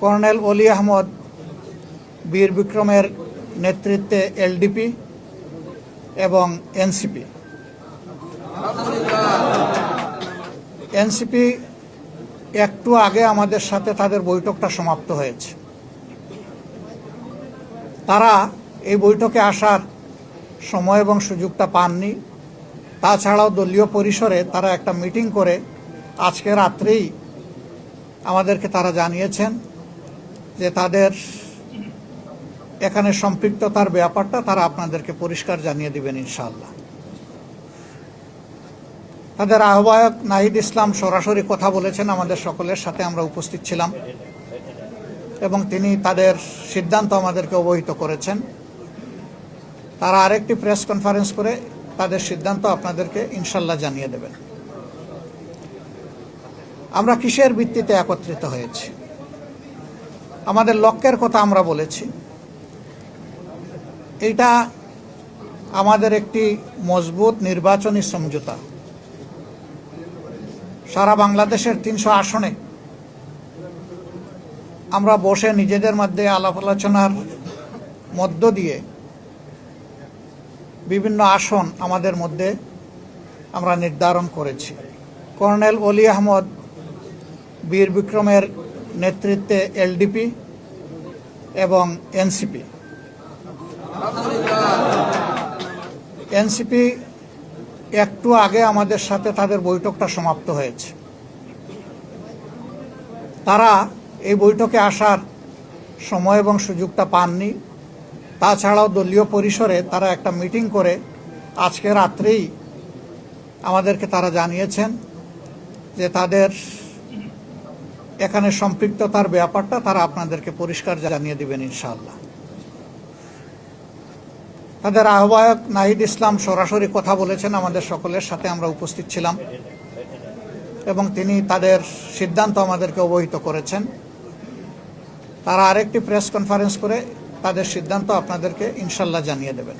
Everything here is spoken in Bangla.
কর্নেল অলি আহমদ বীর বিক্রমের নেতৃত্বে এলডিপি এবং এনসিপি একটু আগে আমাদের সাথে তাদের বৈঠকটা সমাপ্ত হয়েছে। তারা এই বৈঠকে আসার সময় এবং সুযোগটা পাননি। তাছাড়াও দলীয় পরিসরে তারা একটা মিটিং করে আজকে রাত্রেই আমাদেরকে তারা জানিয়েছেন যে তাদের এখানে সম্পৃক্ততার ব্যাপারটা তারা আপনাদেরকে পরিষ্কার জানিয়ে দিবেন ইনশাআল্লাহ। তাদের আহ্বায়ক নাহিদ ইসলাম সরাসরি কথা বলেছেন, আমাদের সকলের সাথে আমরা উপস্থিত ছিলাম এবং তিনি তাদের সিদ্ধান্ত আমাদেরকে অবহিত করেছেন। তারা আরেকটি প্রেস কনফারেন্স করে তাদের সিদ্ধান্ত আপনাদেরকে ইনশাল্লাহ জানিয়ে দেবেন। আমরা কিসের ভিত্তিতে একত্রিত হয়েছি, আমাদের লক্ষ্যের কথা আমরা বলেছি। এটা আমাদের একটি মজবুত নির্বাচনী সমঝোতা। সারা বাংলাদেশের ৩০০ আসনে আমরা বসে নিজেদের মধ্যে আলাপ আলোচনার মধ্য দিয়ে বিভিন্ন আসন আমাদের মধ্যে আমরা নির্ধারণ করেছি। কর্নেল অলি আহমদ বীর বিক্রমের নেতৃত্বে এলডিপি এবং এনসিপি একটু আগে আমাদের সাথে তাদের বৈঠকটা সমাপ্ত হয়েছে। তারা এই বৈঠকে আসার সময় এবং সুযোগটা পাননি। তাছাড়াও দলীয় পরিসরে তারা একটা মিটিং করে আজকে রাত্রেই আমাদেরকে তারা জানিয়েছেন যে তাদের এখানে সম্পৃক্ততার ব্যাপারটা তারা আপনাদেরকে পরিষ্কার জানিয়ে দিবেন ইনশাআল্লাহ। তাদের আহ্বায়ক নাহিদ ইসলাম সরাসরি কথা বলেছেন, আমাদের সকলের সাথে আমরা উপস্থিত ছিলাম এবং তিনি তাদের সিদ্ধান্ত আমাদেরকে অবহিত করেছেন। তারা আরেকটি প্রেস কনফারেন্স করে তাদের সিদ্ধান্ত আপনাদেরকে ইনশাল্লাহ জানিয়ে দেবেন।